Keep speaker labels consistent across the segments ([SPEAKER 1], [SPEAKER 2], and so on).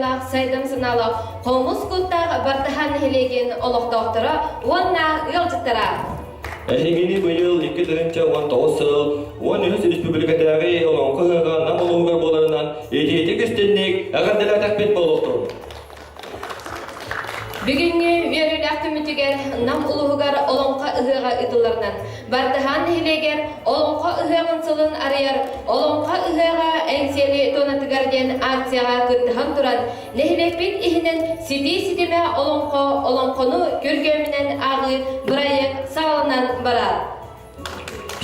[SPEAKER 1] Янах сайдам сыналы қомыз күттағы бартыхан хелеген олықтауқтыра, онна ұялжыттыра.
[SPEAKER 2] Әхегені бұйыл 2019 сыл, 13 республикадағы олонқы ғыға нам олуғар боларынан ететік үстеннік ағардыла тақпет болуқтыр.
[SPEAKER 1] Бүгінгі верілі күмітігер нам ұлығығар олонқа ұғыға ұтыларынан. Бардыхан хелегер олонқа ұғығын сылын арияр, олонқа ұғыға әңселі тонатығарден акцияға күттіған тұран. Нәхілекпет ихінен сити-ситіме олонқоны көргөмінен ағы бұрайық сағылынан барар.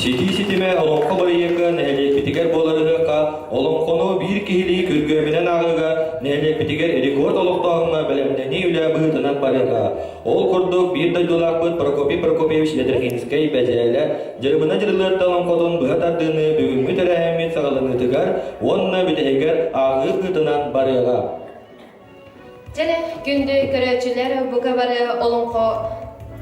[SPEAKER 2] Сити-ситіме олонқы бұрайықы нәхілекпетігер боларығыға олонқоны бір кейлі көргөмінен ағыға нәхілекпетігер рекорд олықтағыма бәлемдені үлі бұғытынан барыға. Ол күрдік бір дайдулақ бұд Прокопьевич Летерхинскай бәзелі жырбына жырлырды олонқодың бұғатардыны бүгінгі түрі әмет сағылынытығар, онына бітігер ағы бұғытынан барыға.
[SPEAKER 1] Және күнді көрәтшілер бұға бары олонқо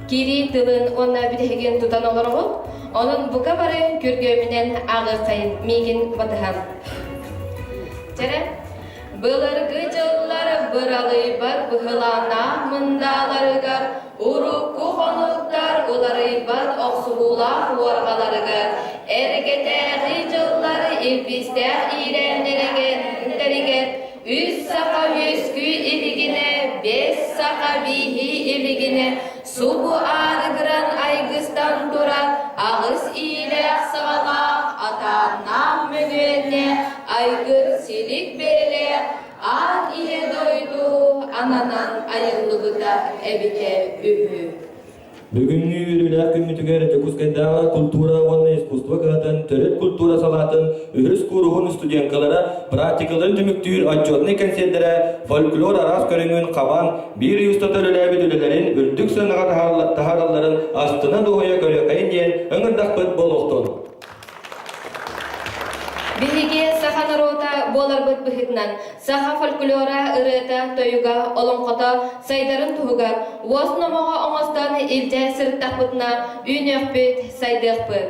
[SPEAKER 1] кири тылын онына бітіген тұтан олар ол. Onun bu kabarı körgömünen ağı kayın migin batıhan. Jere, bılargı jılları bıralı bar bıhılana mındaları gar, urukku konuklar uları bar oksuğula huargaları gar, ergeteği jılları ilbisler irenlerigen, üç saka yüzgü iligine, beş saka bihi iligine, subu argıran aygıstan durar, ağız ile sağla atanam mügüne, aygır silik bele, an ile doydu, ananan ayırlığı da ebite ühü.
[SPEAKER 2] Бүгінгі үйрілер күмітігер Жакускайдағы культура ванна искусство ғатын, түрет культура салатын, үйріс күріғын студенткалара практикаларын түміктүйір отчетный концерттері, фольклор арас көріңін қабан, бір юстатырыләбі дүлелерін, үрдік сынаға тахараларын астына доғыя көрі қайын ден ұңырдақпыт болуқтын.
[SPEAKER 1] Биһиги саха народа болар быт быхытнан, саха фольклора ырыта тойуга олонқота сайдарын туһугар, уос номоға оңостан илже сырттақпытна үйнөкпүт сайдықпыт.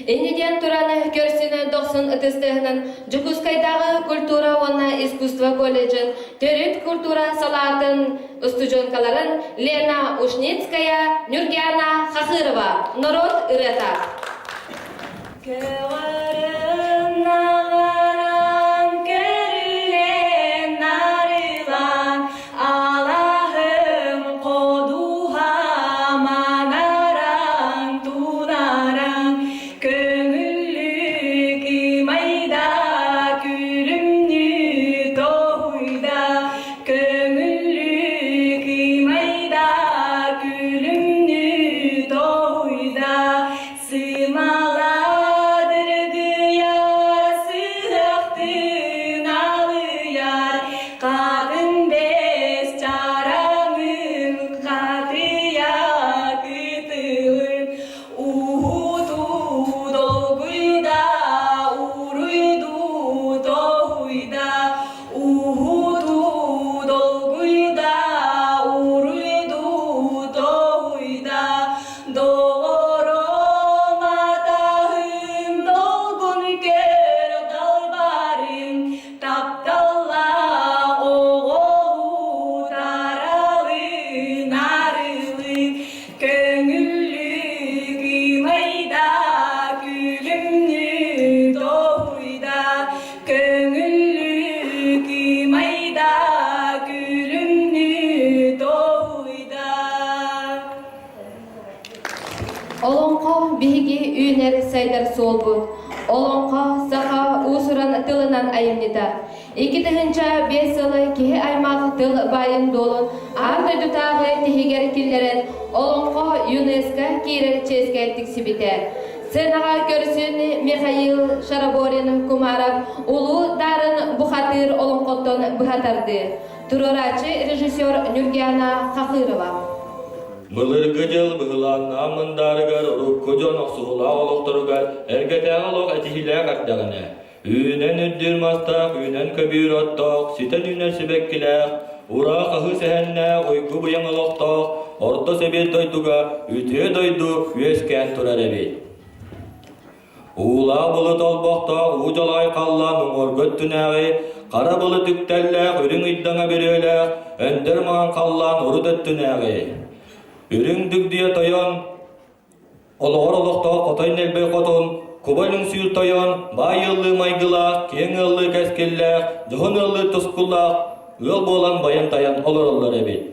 [SPEAKER 1] Энниден тураны көрсіні доқсын ытыстығынан Жукускайдағы культура онна искусство колледжін, төрет культура салатын устужонкаларын Лена Ушницкая, Нюргиана Хахырова, народ ырыта.
[SPEAKER 3] Nağaran görülen narılan Allah'ım koduha manaran tunaran Kömüllük imayda külümnü tohuyda Kömüllük imayda külümnü tohuyda Sımala
[SPEAKER 1] Олонқо биһиги үйнер сайдар солбут. Олонқо саха усуран тылынан айымнита. 2005 жылы кихи аймақ тыл байым долун ардойдутағы тихигер киллерен Олонқо ЮНЕСКО кирер ческеттик сибите. Сенаға көрсін Михаил Шараборин Кумаров улу дарын бухатыр Олонқоттон бухатарды. Турорачы режиссер Нюргиана Хахырова.
[SPEAKER 2] Мылыргы жыл бұғылан амындарығар ұрыққы жон оқсуғыла олықтырығар әргетәғі олық әтихілі қақтағыны. Үйінен үддір мастақ, үйінен көбір оттақ, ситен үйінен себеккіләқ, ұра қағы сәхәннә ойқы бұяң олықтақ, орта себет дойдуға үте дойду өскен тұрар әбет. Ула бұлыт олбақта ұжалай қаллан ұңыр көттінәғі, Kara bılı tüktellek, ürün iddana bürüylek, önder mağan kallan uru döttünägi. Ürün dügdiye toyon, oloğor oloqta qotoyn elbey qotun, kubalın suyu toyon, bay yıllı maygılak, keň yıllı keskellek, johun yıllı tuskullak, ıl bolan bayan tayan olorollar ebit.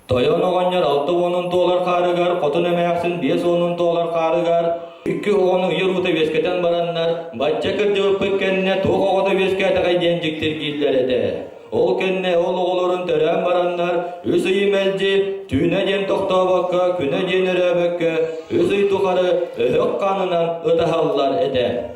[SPEAKER 2] Toyon oğanyar 6-10 dolar karıgar, qotun emeğsin 5-10 dolar karıgar, 2 oğunu yürüte vesketen baranlar, batça kırcıvıp pökkenne toğ oğutu veskete genjiktir giller ede. Ol kenne ol oğulorun törän baranlar, üsüyi melci, tüne jen tokta bakka, küne jen öröbökke, üsüyi tukarı, öhök kanınan ıtahallar ede.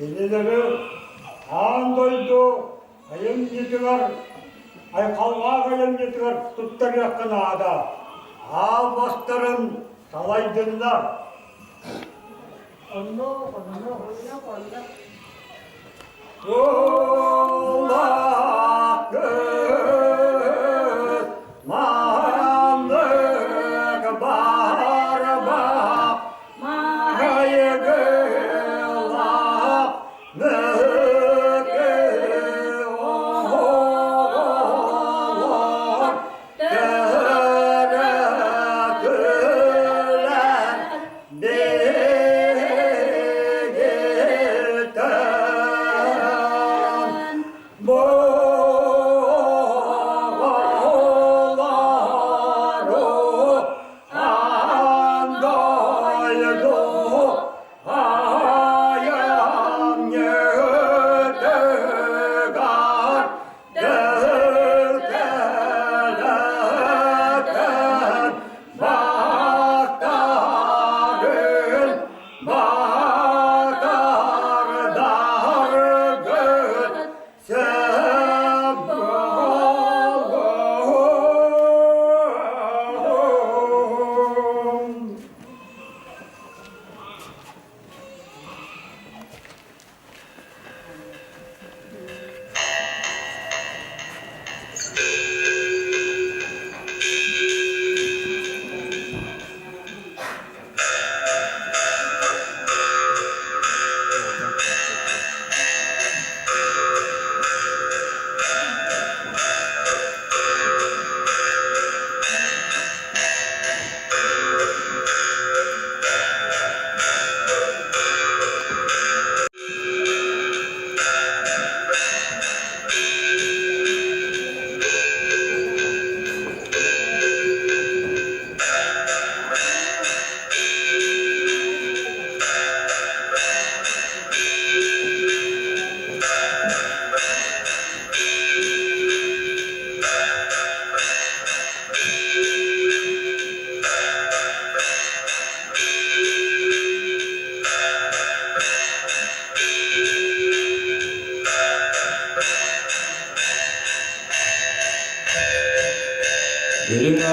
[SPEAKER 4] Elleri ağın doydu, ayın yediler, ay kalmağa ayın yediler, tuttar yakın ağda. Ağ bastırın, salaydınlar. Allah göz, manlık barba, mahayı gıla, mükü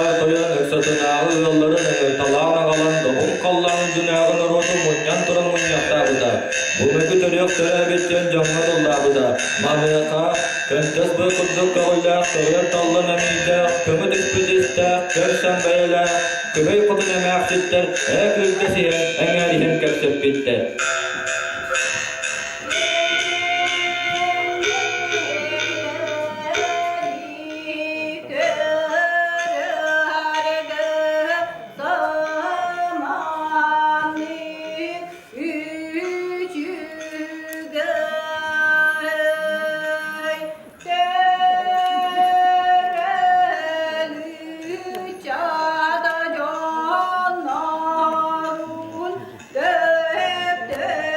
[SPEAKER 2] Bar toyan öksatınağın yolların talağına kalan doğum kallanın dünağın rotu munyan turan munyakta da. Bu mükü törük töre geçen canlı dollağı da. Mamiyaka köntöz bu kurduk kağıllak kağır tallı nemiyde kömü düspüdiste körsen beyle köbey kudu nemek sitter ek ülkesiyen engelihin köpsep bitti.
[SPEAKER 3] Çağda canlarun döp döp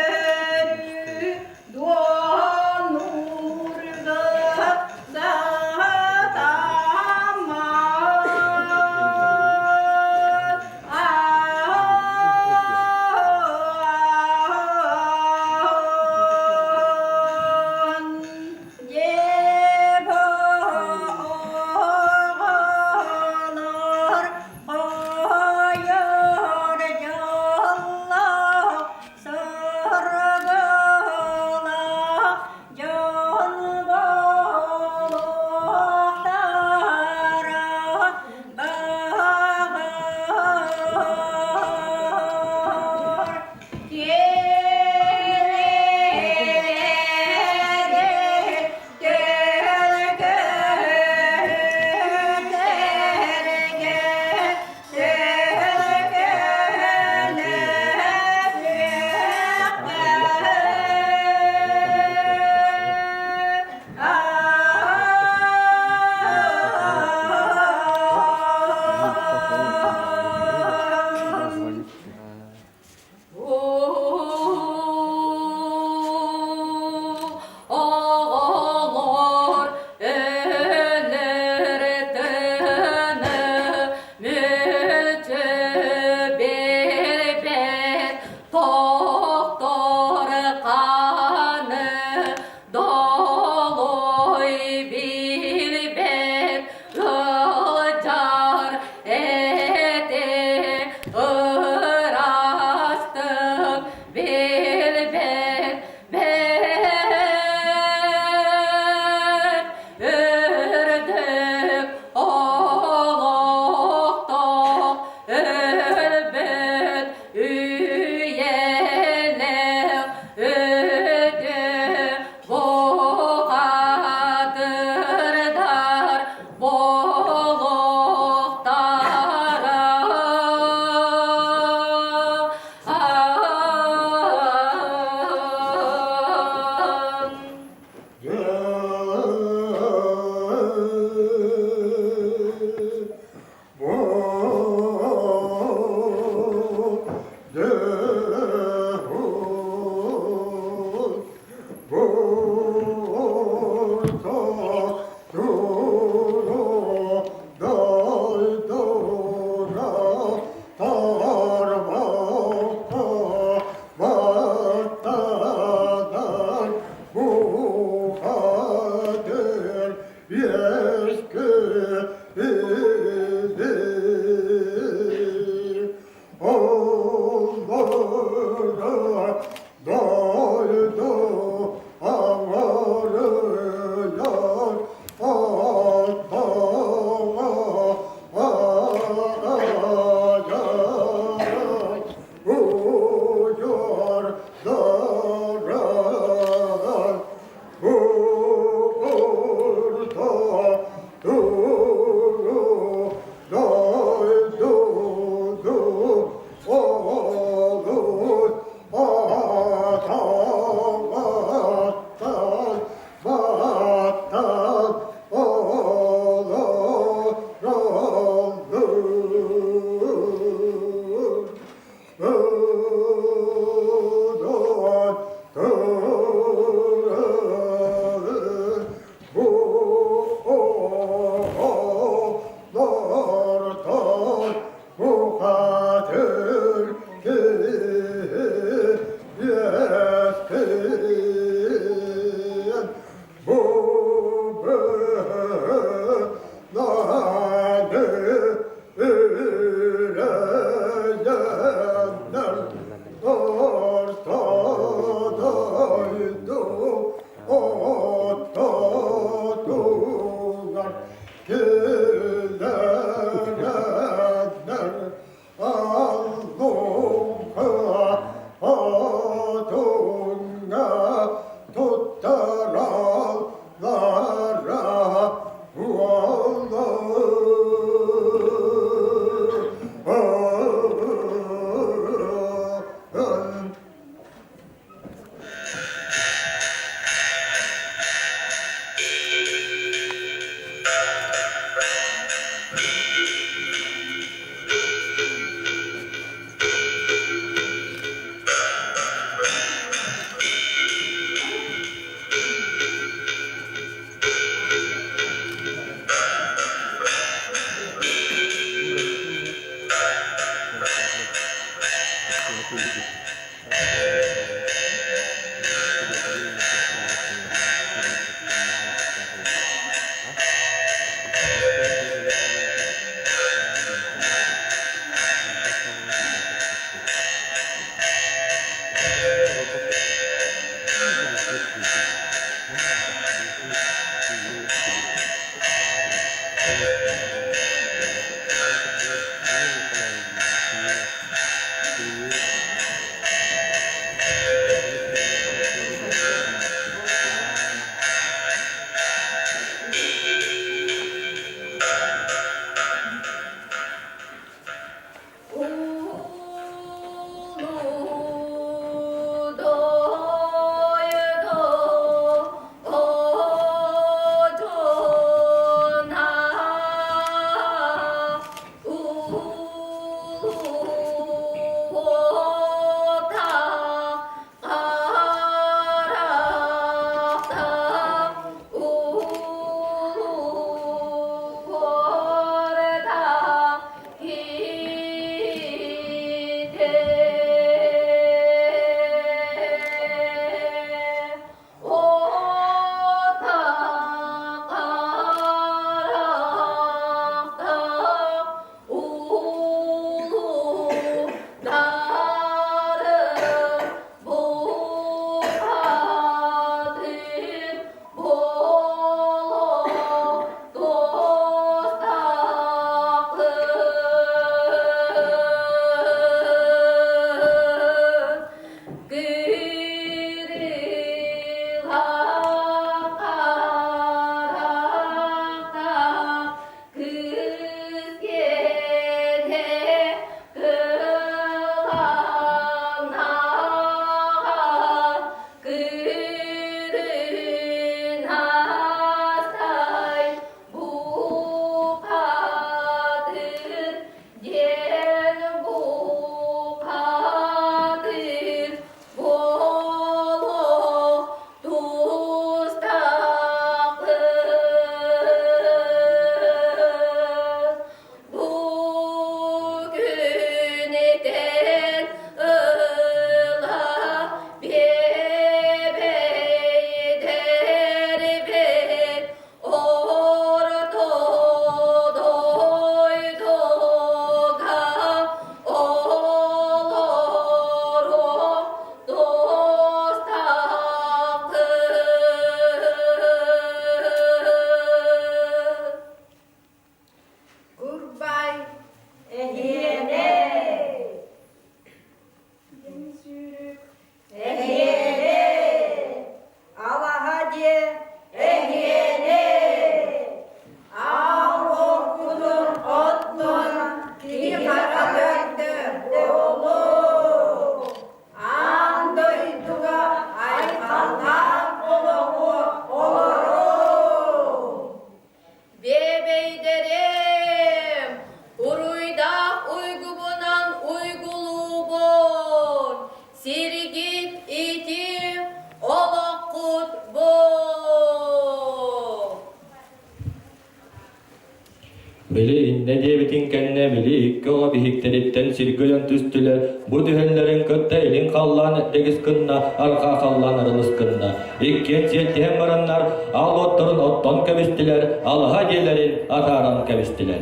[SPEAKER 2] Beli inne diyebitin kenne beli ikki oğa bihikteritten sirgölön tüstüler. Bu dühenlerin kötte elin kallan degis kınna, arka kallan arılız kınna. İkken siyettihen baranlar, al ottorun otton kebistiler, alaha dielerin ataran kebistiler.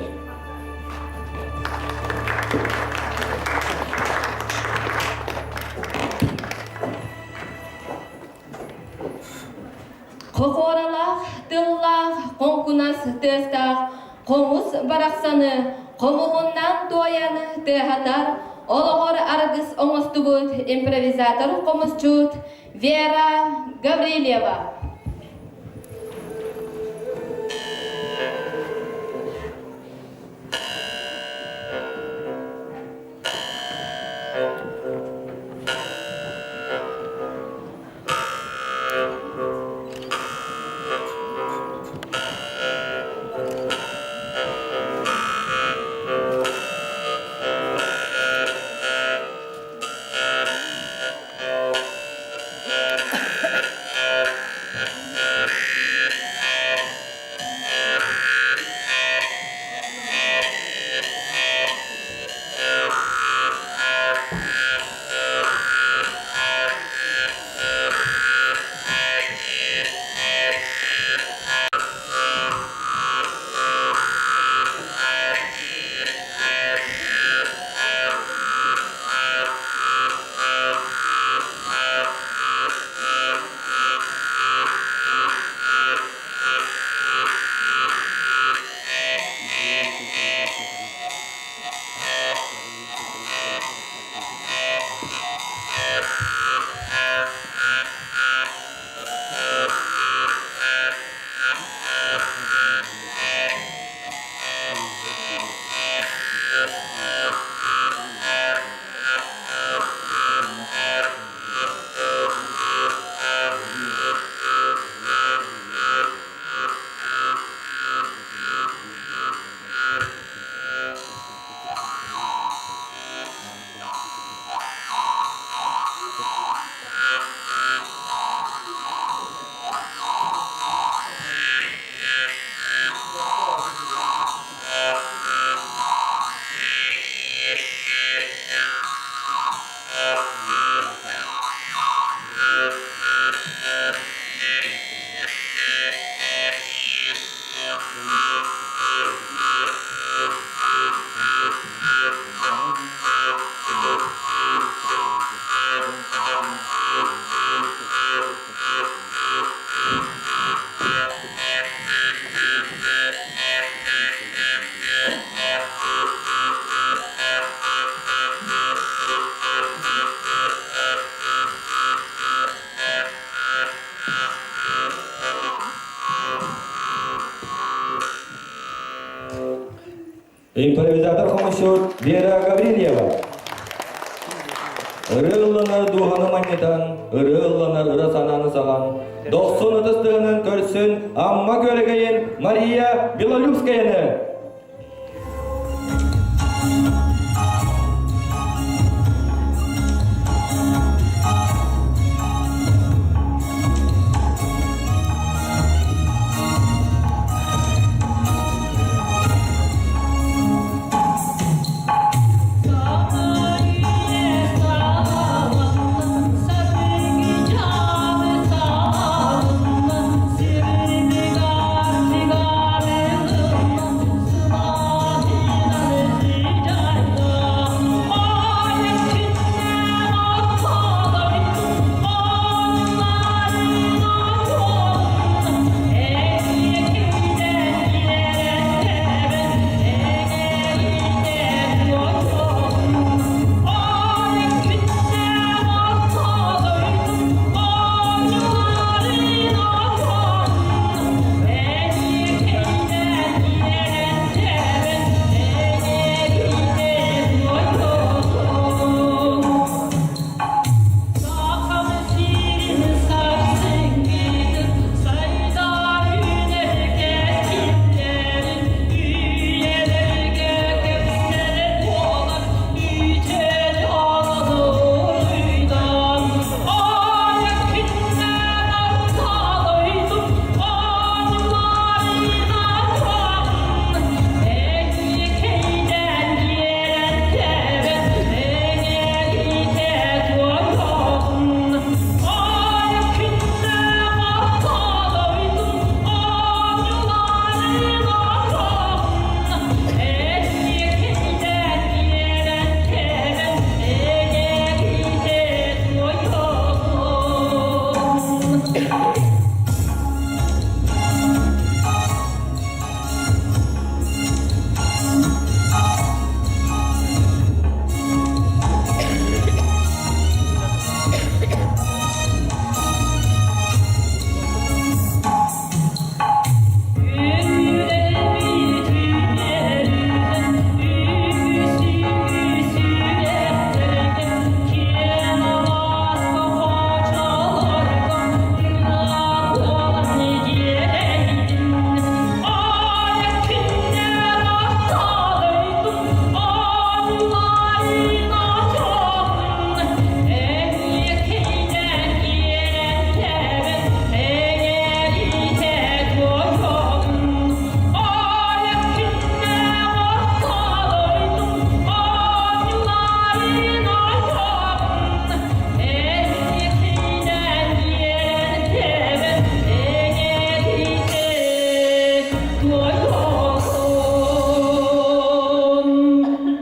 [SPEAKER 1] Kokoralak, dillak, konkunas testak, komus baraksanı, komuğundan doyanı tehatar, olağır argız oңостубут импровизатор komusçut Vera Gavrilyeva.
[SPEAKER 2] Импровизатор коммуссур Вера Гаврильева. Ырыллана духаны маннетан, ырыллана ыры сананы саған. 90 ытыстығынан көрсін амма көрігейін Мария Белолюбскаяны.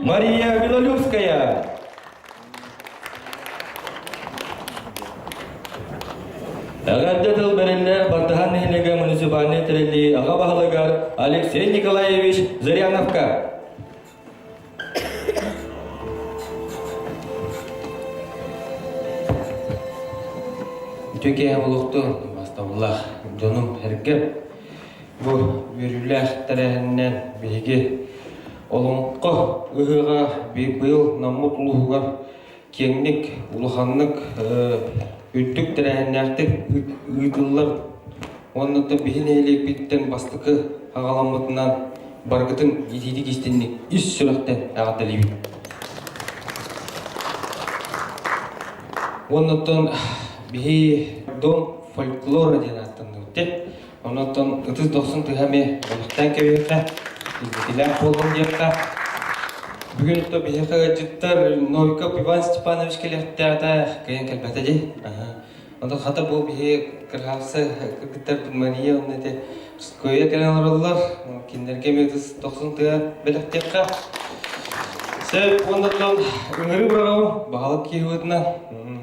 [SPEAKER 2] Мария Белолюбская. Агадда тыл береллер Бартахан нехилеге муниципальный терелли ага бахалагар Алексей Николаевич Зыряновка.
[SPEAKER 5] Төке олуқты бастабылақ доным әркеп бұл өріләқ тәрәхіннен бейге олыңқы ұғыға бейбіл намыт ұлығығар кеңнік, ұлығанлық үттік тәрәхіннәқтік ұйдылар оннықты бейін әйлек біттен бастықы ағаламытынан барғытын етейді кестенlik үс сүрақтен ағатылы бейін. Онныттың бейі дом фольклора ден аттанды өтте. Онныттың 30-90 тұғаме олықтан көбейіққа, үлгітіләк болғын дейіққа. Бүгін ұтты бейіққа жыттар Новиков Иван Степанович келетті ата көйен кәлбәті де. Онда қатыр бұл бейі кірғақсы кіргіттар Мария оны де көйе кәлен ұрылар. Кендерге 90 тұға біліқтеққа. Сәп ондықтан үңірі бұрағау бағалық кейуітінен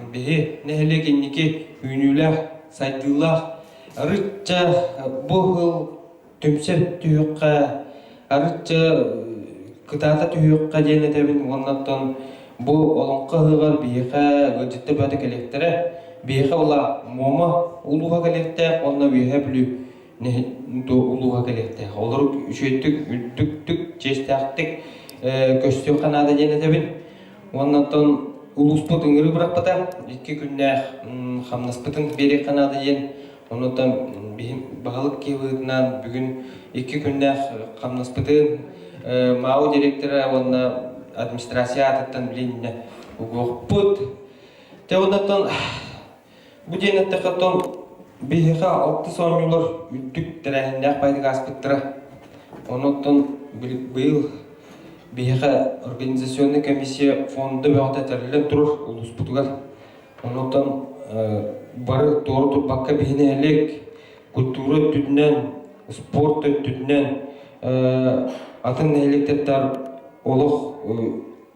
[SPEAKER 5] бейі нәхілекеннеке үйніләқ, сайдылақ, арытча бұғыл түмсеп түйіққа, арытча күтата түйіққа дейін әтәбін ондықтан бұл олыңқы ғығар бейіға өтітті бәді кәлектірі, бейіға ола мома ұлуға кәлектір, онна бейіға білу улуга келекте. Олар үшөйттік, үттіктік, жестяқтық көстеу қанады денетебін. Оннан улуспут ыңыры бұрақпата, 2 күннәқ қамнаспытын бері қанады ден. Оннан бағалық кевігінен бүгін 2 күннәқ қамнаспытын мау директора, онна администрация атыттан білейіне ұғықпыт. Оннан бұл денетті қаттан бейіға 6 сомилар үттік тәрәхіндәқ байдық аспыттыра. Оннан бұл бейіға организационный комиссия фонды бәғата тәрілен тұрыр ұлыспытығар. Оннан бары торы тұрбаққа бейіне әлек, культура түтінен, спорт түтінен, атын әлектеттар олық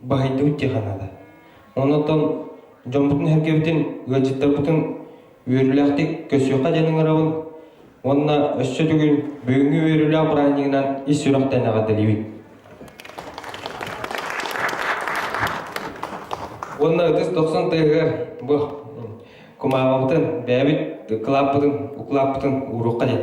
[SPEAKER 5] бағайды өтте қанады. Оннан жамбытын әркебітін, ғаджеттар бұтын өріләқтік көсеуқа жәнің арауын, онна өссі түгін бөңі өрілі абырайныңынан ис үрақтан ағады левін. Онна 90 тегер бу кумаватын бәбит клаппытын уклаппытын урукка ден.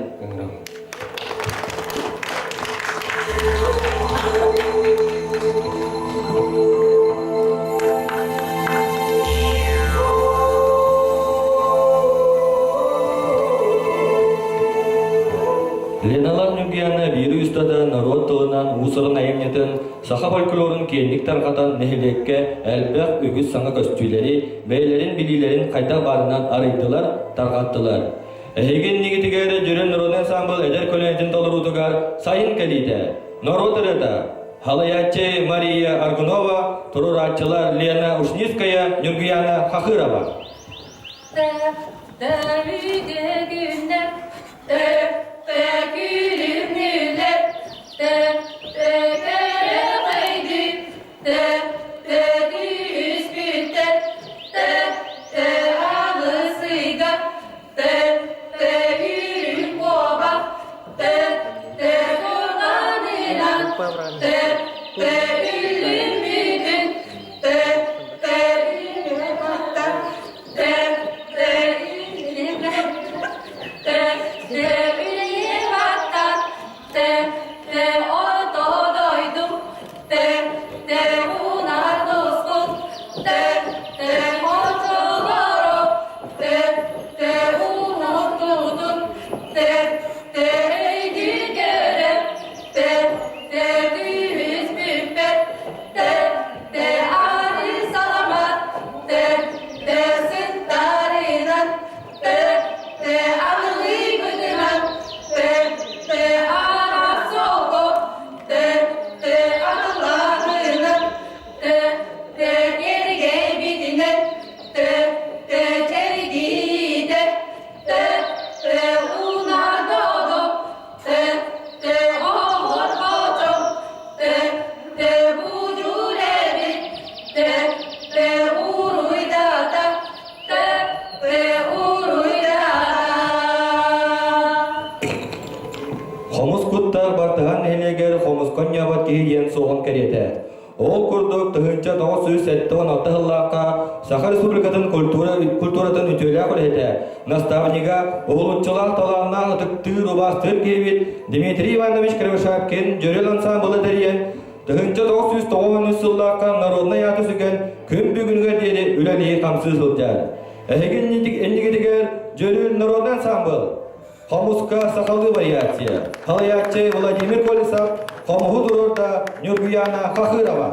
[SPEAKER 2] Леналар Нюгияна бири үстада народ тылынан усырын айымнетін саха фольклорын киенник тарқатан нехелекке әлбәқ үгіз саңа көстүйлері, бәйлерін билилерін қайта барынан арайдылар, тарқаттылар. Әйген негетігері жүрен народный ансамбл әдер көлінетін толырудығар сайын кәлейді. Народ ұрыда Халаяче Мария Аргунова, туруратчылар Лена Ушницкая, Нюгияна Хахырова. Ол курдук тыгынча 976 жыллакка Саха Республикатын культуратын үтөлө курете. Наставнига улутчулар талаана ытыктыр убастыр кебит Дмитрий Иванович Кривошапкин жөрел ансамблы дерен тыгынча 990 жыллакка народный аты сүген күн бүгүнгө дери үлелии камсыз ылжар. Эгин эндигидигер жөрел народный ансамбл Хомуска сахалды вариация. Халаяче Владимир Колесов, Хомуху Дурорда, Нюргияна Хахырова.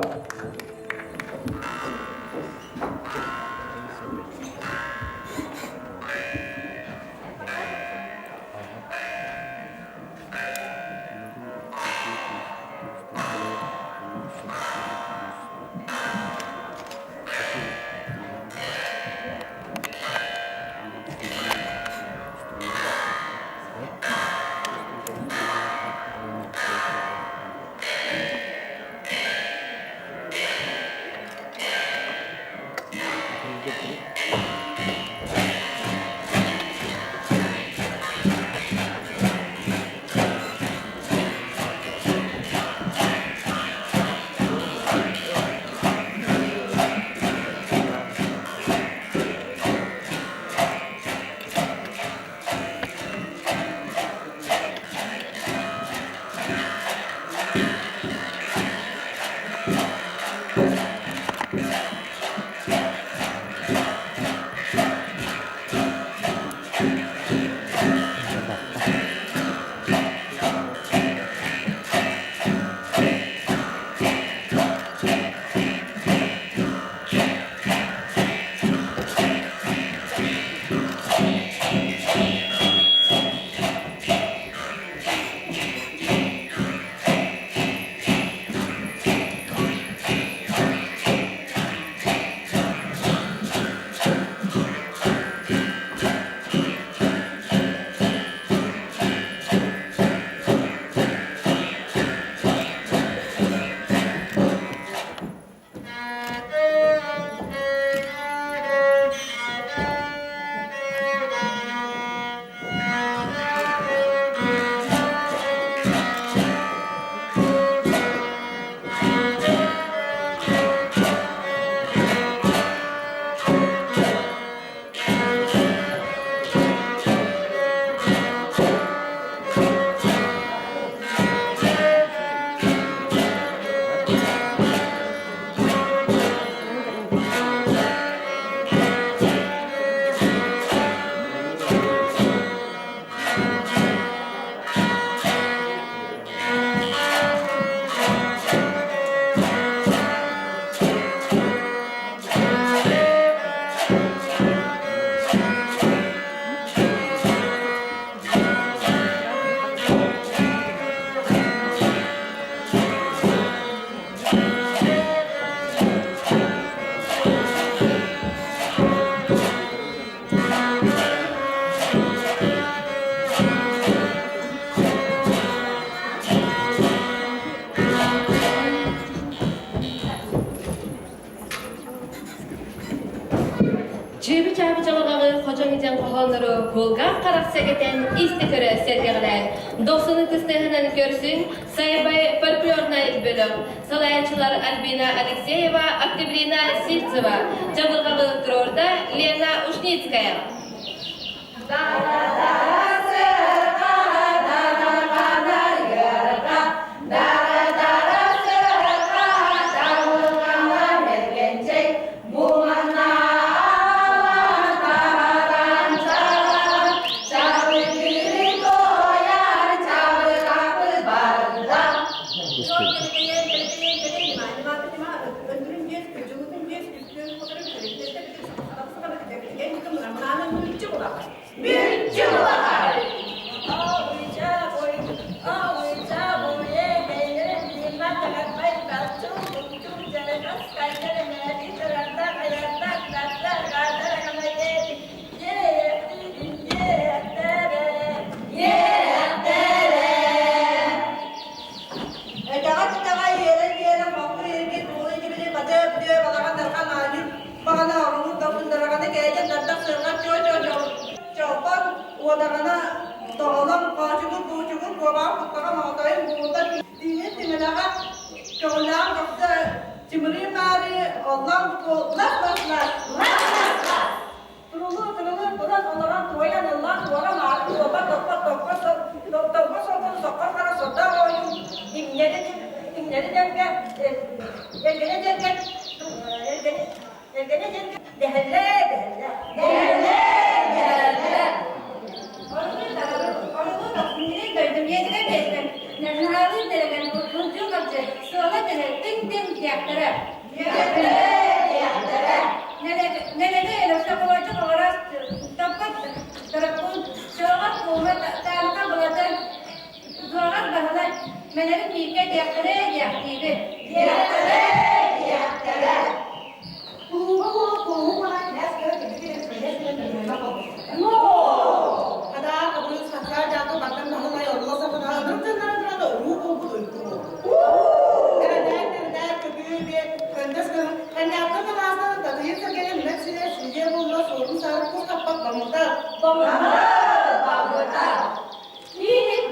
[SPEAKER 1] Cübü çabı çalıgağı kocaمیزن kohanları kolga qaraksa geten istikörü sergiler. Dostunu kıstığının görsün, sayabay folklorna bölüm. Salayatçılar Albina Alexeyeva, Oktyabryna Sivtseva, Çabılgağı Trorda, Lena Ушницкая.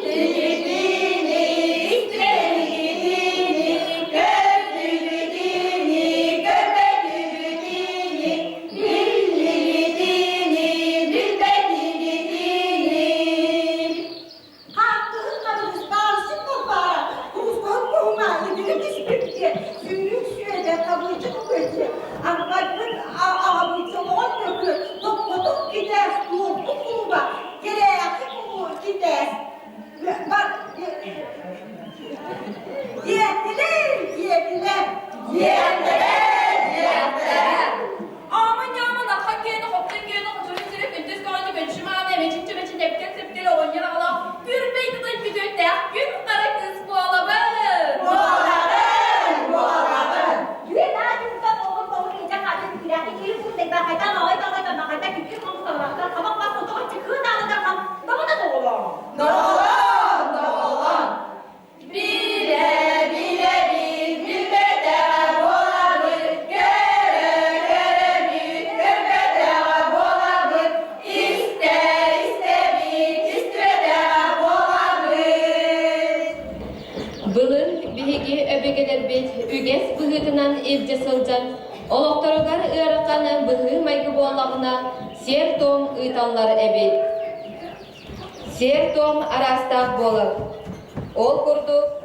[SPEAKER 3] Gittiğini, istediğini, gözlü
[SPEAKER 6] Anlayın, ağabey çoğun dökü, topladuk gider, durduk kurba, gereği bu gider. Bak, yediler.
[SPEAKER 1] Aman yaman hakkını hoptayını hocam direkt gündüz kanı bençimane meçinçe meçin hepten tepkili oynar ala bir beyni de bir dötte gün kara kız bu alabı.
[SPEAKER 6] Duyên đã chúng ta có đi chắc là đi ra cái chiếu cũng để bà ta nói tao đây mà người ta kịp không cần là ta không bắt tôi chỉ cứ tao ta không đó nó đồ lò.
[SPEAKER 1] Bile bilmede olabilir göre bilmede olabilir istede olabilir. Bılır bihigi öbegeler bit üges bıhıtınan evce sılcan oloktarogar ırakanı bıhı maygı boğalağına ser tom ıtallar ebit. Ser tom arastak bolır. Ol kurdu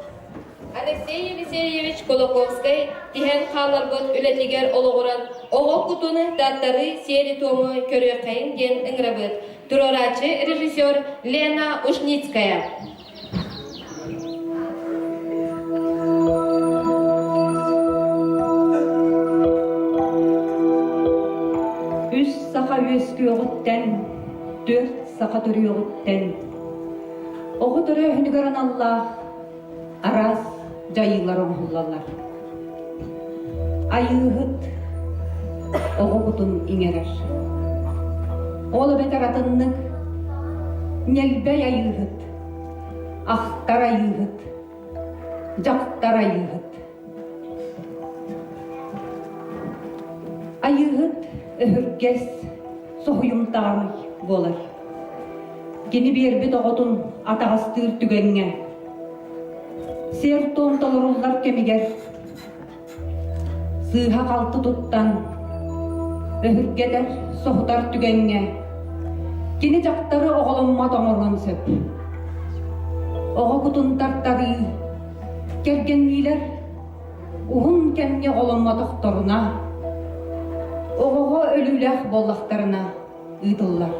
[SPEAKER 1] Alexey Vasilyevich Kolokovskay tihen xalar ületiger oluğuran oğul kutunu tatları seri tomu körü kayın gen ıngrabıt. Turoraçı rejisör Lena Ushnitskaya.
[SPEAKER 3] Üç saka ösküyoğutten, dört saka duruyoğutten. Oğu duruyor hünügören Allah, aras cayılar oğullarlar. Ayıhıt, oğu kutun inerer. Oğlu beter atınlık, nelbey ayıhıt, ahtar ayıhıt, jaktar ayıhıt. Ayıhıt, öhürges, sohuyumtarı bolar. Geni bir bit oğutun atağıstır tügenge. Ser tomtalırullar kemiger. Sığha kaltı tuttan. Öhürgeder sohtar tügenge. Geni jaktarı oğulumma toңorlan söp. Oğu kutun tartarı. Kergenliler. Uhun kemge oğulumma doktoruna. Oğuğa ölüler bollaklarına ıdıllar.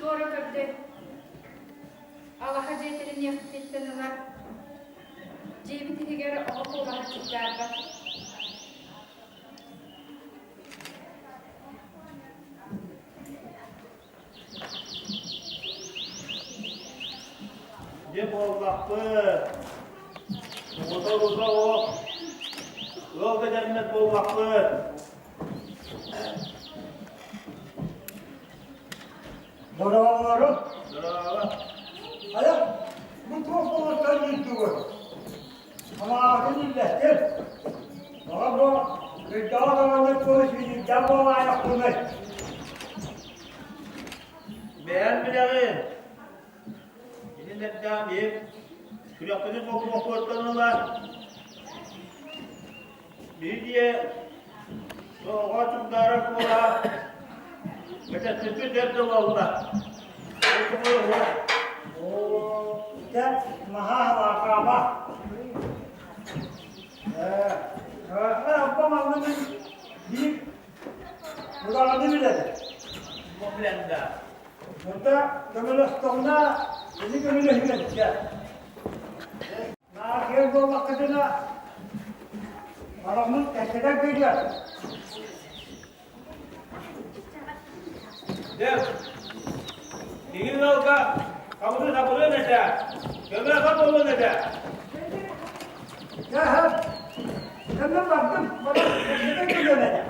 [SPEAKER 7] Doğru köprü. Allah'a ceytirin yakıtlarını var. Cebitini göre Allah'a çıkacaklar.
[SPEAKER 4] Ne bollaklı. Oda o. Yolda cennet bollaklı. Bravo. Ayak, bu topluluktan yıktığı. Ama ağzını gel. Bana bu, bir daha zamanlık konuşmayacağım. Gel bu ayak konuş. Beğenmeyeceğim. Yine de devam edeyim. Sürekli okumak ortamında bir diye soğuğa çıktırarak ola. Mesela sütü derdi oldu. Ooo, işte maha lakaba. Rabbim anlamın bir kulağını biledi. Bu bilende. Burada gömülü stokuna beni gömülü hükmet. Nakir bu vakitine aramız eskiden geliyor. Dev, dingin olka, kamu sapuluyor nece? Gömülü sapuluyor nece? Ya, hemen baktım, bana eskiden geliyor nece?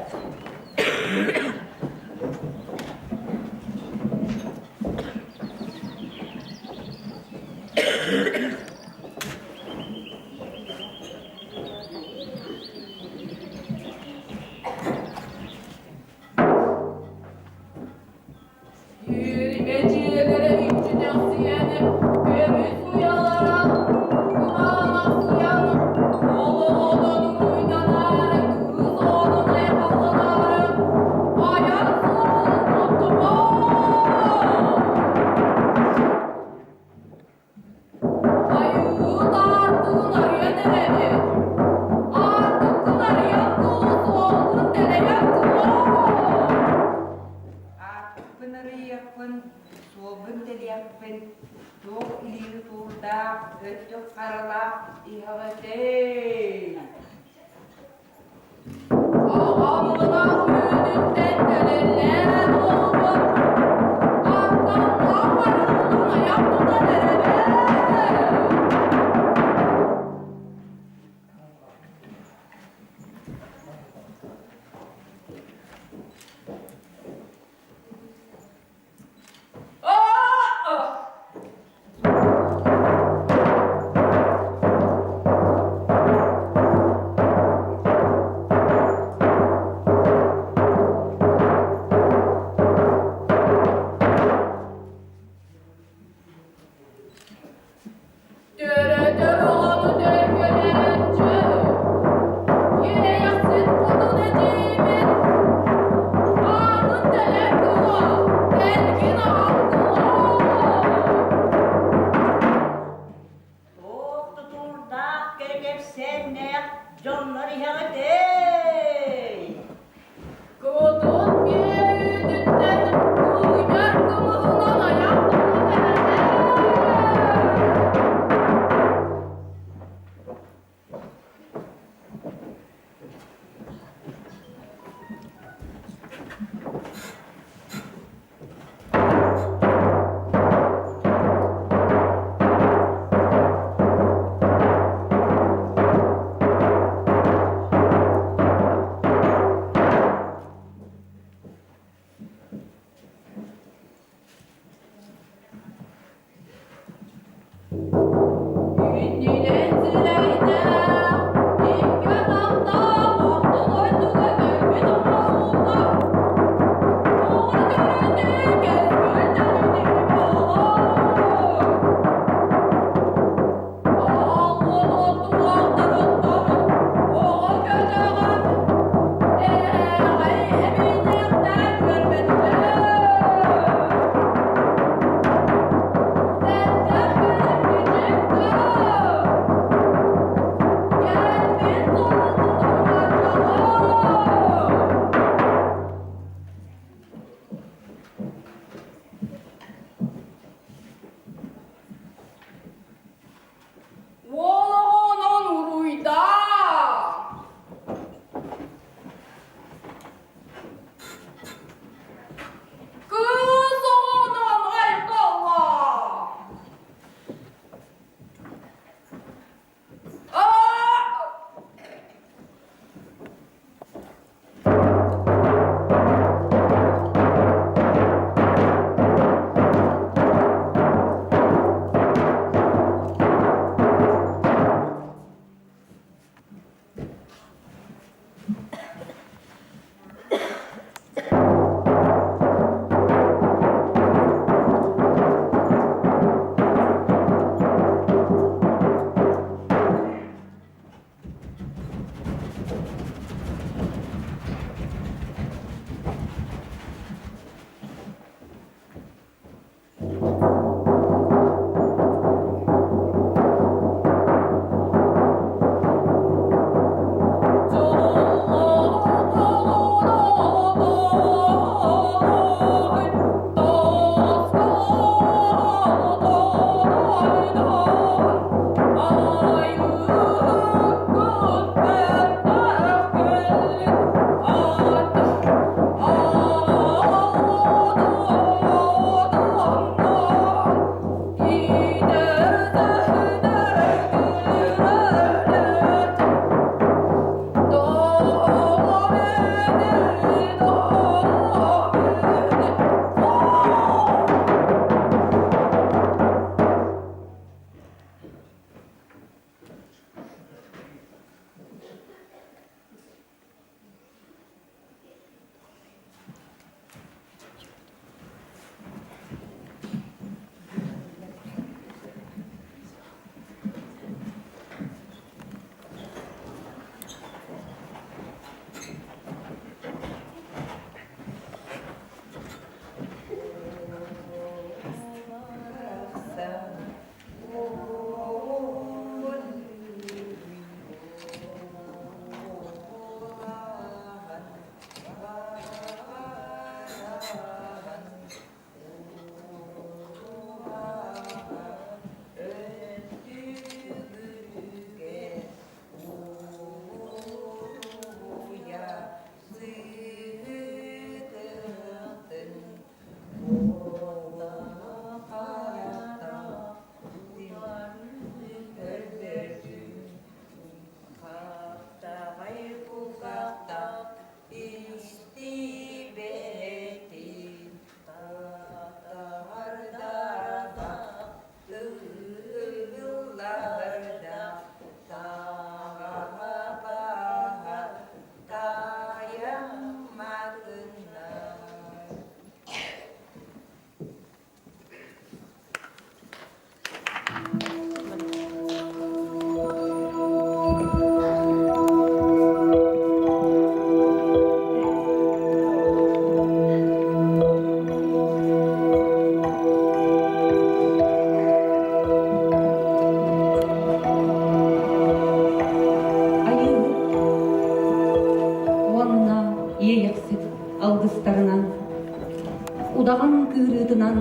[SPEAKER 3] kırıtınan,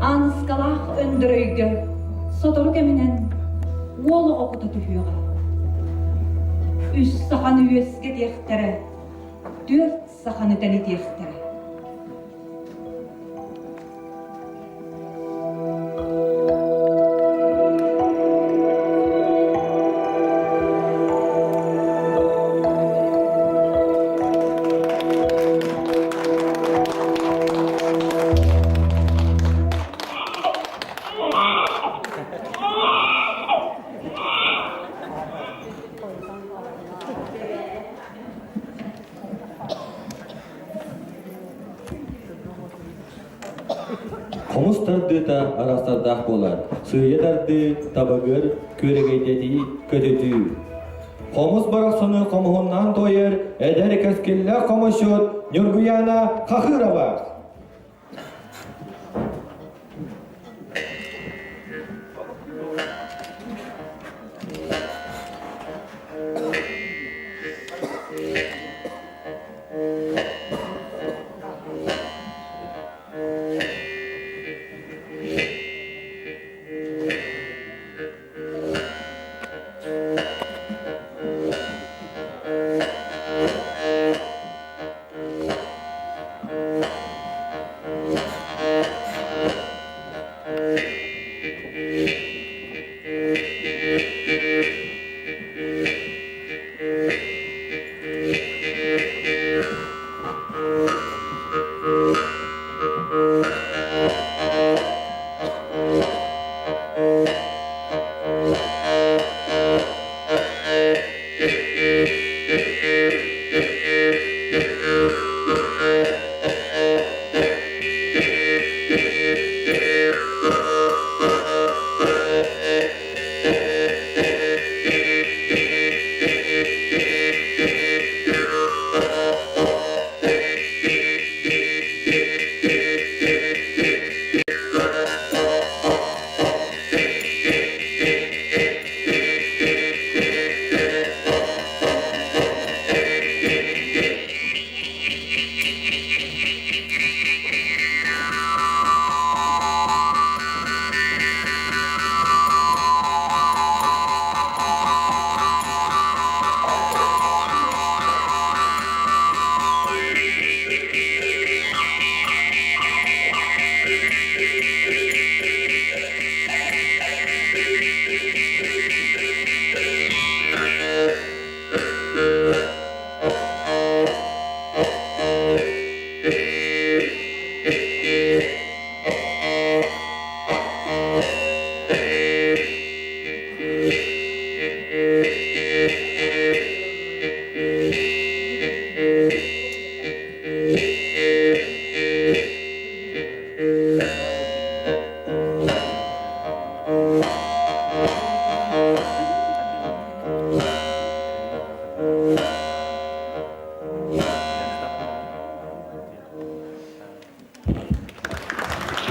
[SPEAKER 3] anıskalah öndüröygö, sotoru keminen, uolu okutu tühüga. Üç sahanı üyeske diyektere, 4 sahanı deni diyektere.
[SPEAKER 2] Komuz tardı da arasardaq bolar. Sığıya tardı, tabagır, köregeyteti, kötütü. Komuz baraqsını komuhundan toyur, eder keskille komuşut, Nurguyana Kahırova.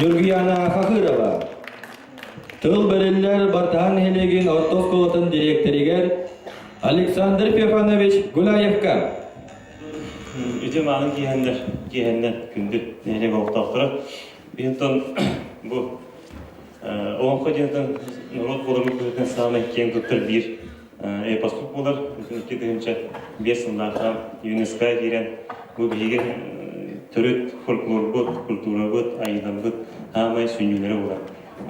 [SPEAKER 2] Nurguyana Kahırova. Tıl beriller Bartahan Helegin Ortos Kolotun direktoriger Aleksandr Fefanovich Gulayevka.
[SPEAKER 8] Üce malın giyenden gündür neyle boğuqtaqtırı. Biyinton bu oğunqa jentan Nurot Bolumuk Kızıtın sağına ken kıttır bir e-pasport bolar. Üstünlükte dönünce bir sınırlardan UNESCO giren bu bilgi türüt, folklor bud, kultura bud, ayıdan bud, hamay sünnüleri bolar.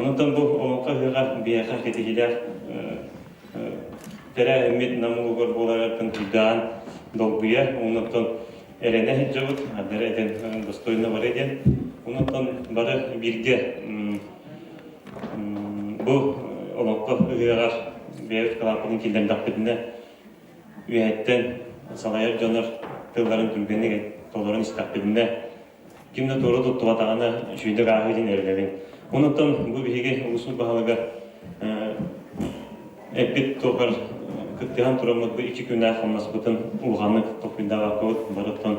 [SPEAKER 8] Ondan bu oğunqa hıqa biyaqa ketigiler tere ümmet namı uğur bolarartın tüydağın dolguya, ondan Elene hicabıt, adere eden dostoyuna var eden. Ondan barı birge bu olanqa üyeğar beyut kalapının kilden daqtedine üyetten salayar janar tılların tülgeni toların istaqtedine kimde doğru tuttu atağına şuyda gahidin erlerin. Ondan bu bihige usul bahalıga epit toqar kıttihan turamlık bu 2 günler kalması bütün uğanlık topunda vakıt barıttan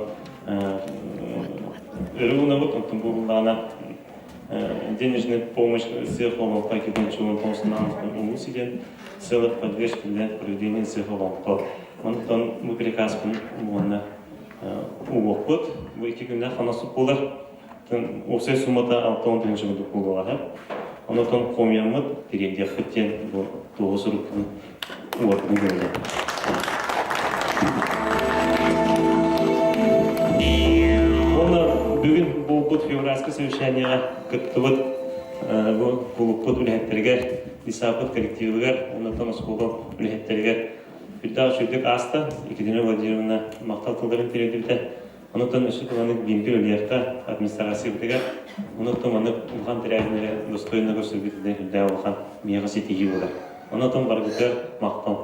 [SPEAKER 8] ürünü bu tanıtım bulunduğuna денежная помощь сверхолом пакетом чего консулан умусилен целых поддержки для проведения сверхолом. Ondan bu prikaz bunu uğurna uğurput bu 2 günler kanası olur. Осы суммата 6-10 жылдық болуға. Онотон комьямыт перейде хыттен бұл 9 рухын уақытын көрді. Оны бүгін бұл бұд февральскі совещанияға күттібіт бұл бұд үліхеттергер, лисапыт коллективігер, онотон ұсқылы үліхеттергер Күттағы шөлдік аста, Екатерина Владимировна мақтал тылдарын перейді біті. Онотон үші тұланы бейінгі өлерді администрация бітігер. Онотон оны ұлған тірәгінері достойына көрсірбетілді үлді олған мияға сетегі олар. Онотон барғытыр мақтал.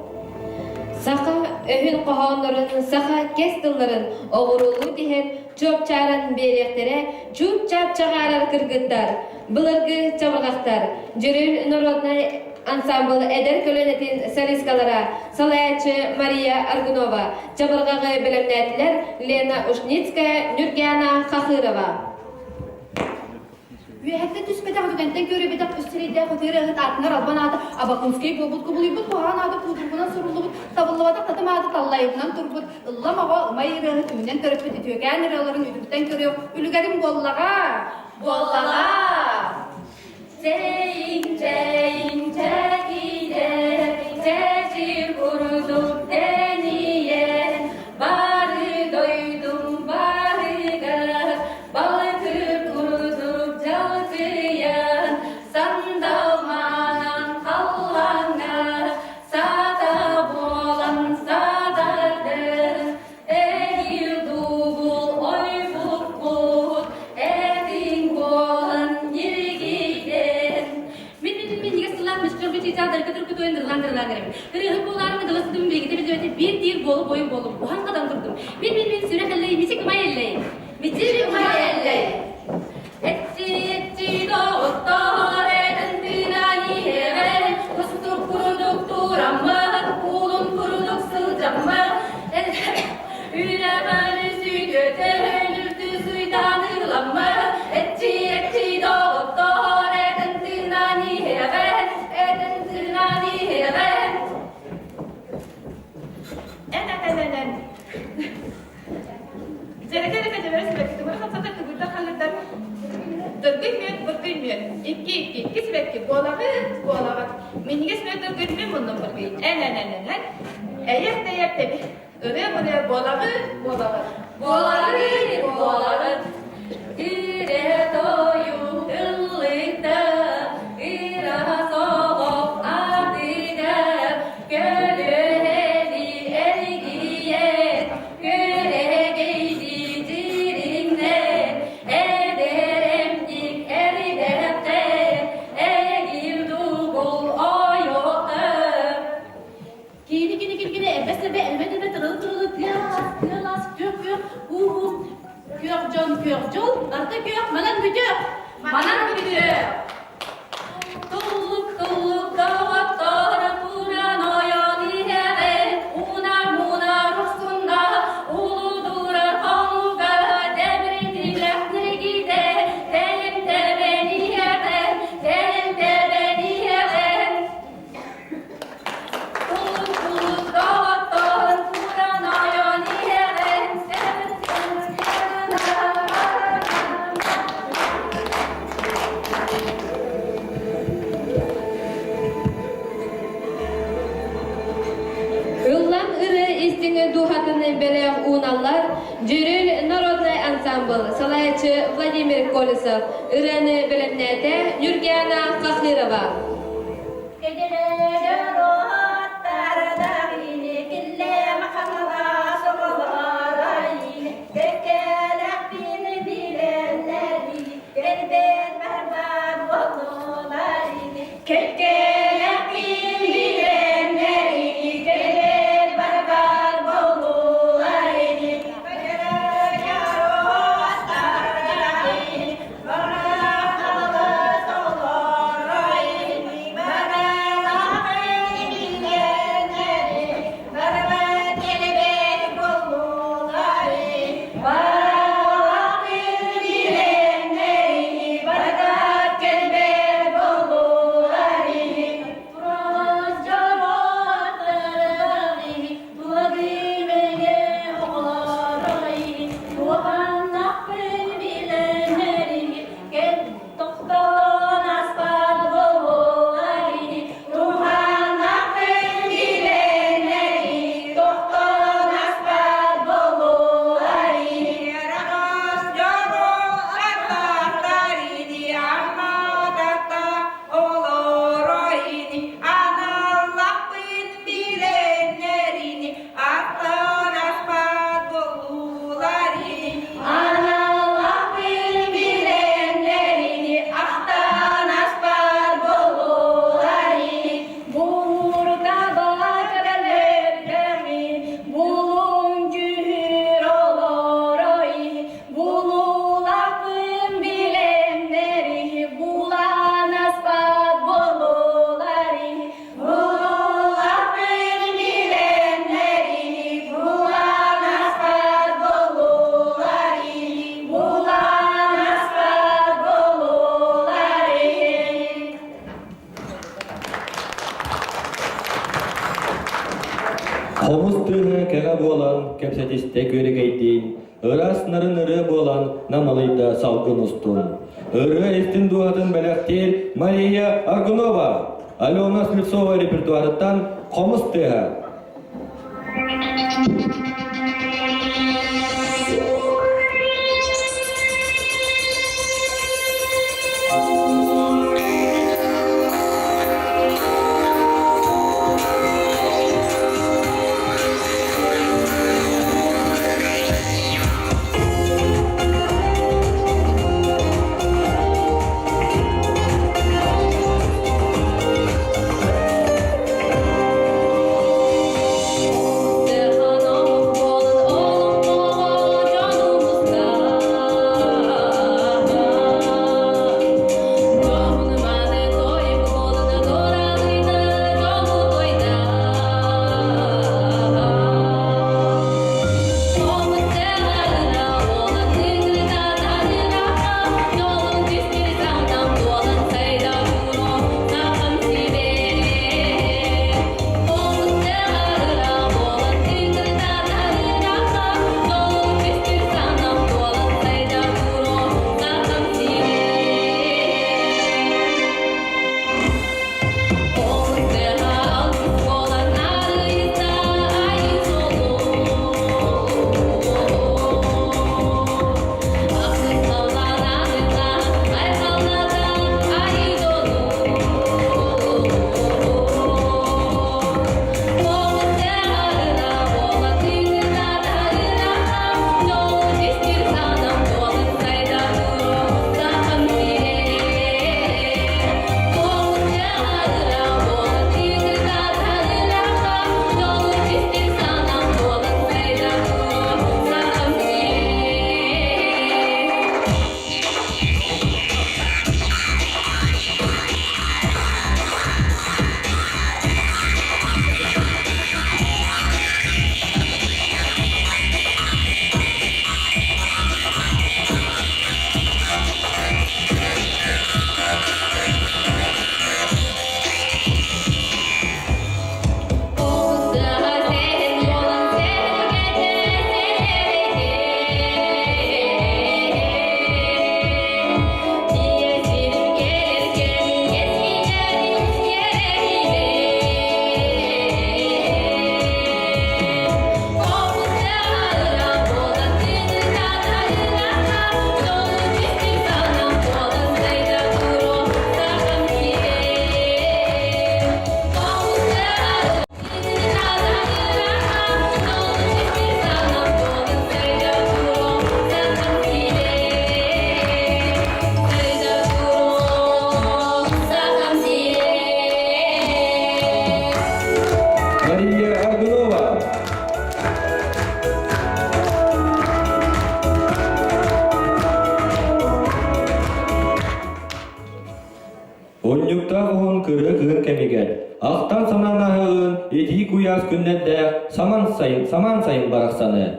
[SPEAKER 1] Саха өһүн қоғанларын, саха кес тылларын оғырулу дехен чоп чарын беректері, чуп чап чағарар кыргыттар, былыргы чабырғақтар, жүрүл народный ансамбл эдер көлөнетін солисткалара Салаячы Мария Аргунова, чабырғағы білімнәтілер Лена Ушницкая, Нюргяна Хахырова.
[SPEAKER 6] Үәкті түспеді ағдығантен көрі бедақ үстірейді құтыры ғыт артынар албан ады, абақынскей болбұд көбілейбұд, бұған ады құлдырғынан сұрылыбұд, табылыбадық татым ады таллайығынан тұрбұд, ұллам аға ұмайыры ғыт үнен көріппеді түйекен үрелерін үдірттен көрі, үлігерім боллаға. Зейін, зейін, тәкиде, тәжір құрдық дәниен, бары дойдым, барыға, балықыр құрдық жалтыян, сандалманан қаллаңа, сада болам садарды, әйіл дуғыл ой бұққұд, әдің болан ергейден. Мен егесілап мүшкіргі чейсалдар күтір күт ойындырған Кырыгы боларымы дылысыдым бейгіде білдіметі бір дир болып ойын болып, оған қадам тұрдым. Мен сүрек әллей, митик ұмай әллей. Әтті доғыттар әдің дынани әғән, құстық құрдық тұрамы, ұлын құрдық сылжамы, үйрәмәлі сүйдеті, үлірді сүйданығламы, әтті доғыттар әдің дынани әғән, İki sürekli boğalamak. Menige sürekli götürmem bundan bakayım. Eğer tabi. Oraya boğalamak. İre doyu ıllıkta, ira soğuk adıda, gölü heli ergiyen, göle geydi cirinler, ederemdik eridepte, egil dugul oyokta. Gini, ebesle be elbette be tırılı, tığlas, gök, Kör John, arta kör, manan büdür. Tulluk, davatlar, puran ayani hele, unar ruhsunda, ulu durar kanuga, debridiler gide, telimte beni hemen. Tulluk, davatlar, puran ayani hele,
[SPEAKER 1] Ыллан ыры истиңі духатыны белең уналар, жүрүл народный ансамбл, Салаячы Владимир Колесов, ырыны білімнәті Нюргяна Хахырова.
[SPEAKER 2] Komustığına kega bolan kepsetiste görügeydin. Iras narın ırı bolan namalıyda salgın ustun. Irı estin duatın belektir Maria Argunova. Alena Slitsova repertuarıdan Komustığına. Maria Argunova. Onyukta ohun kırı kemigen. Aktan sananahığın eti kuyas künnette saman sayın baraksanı.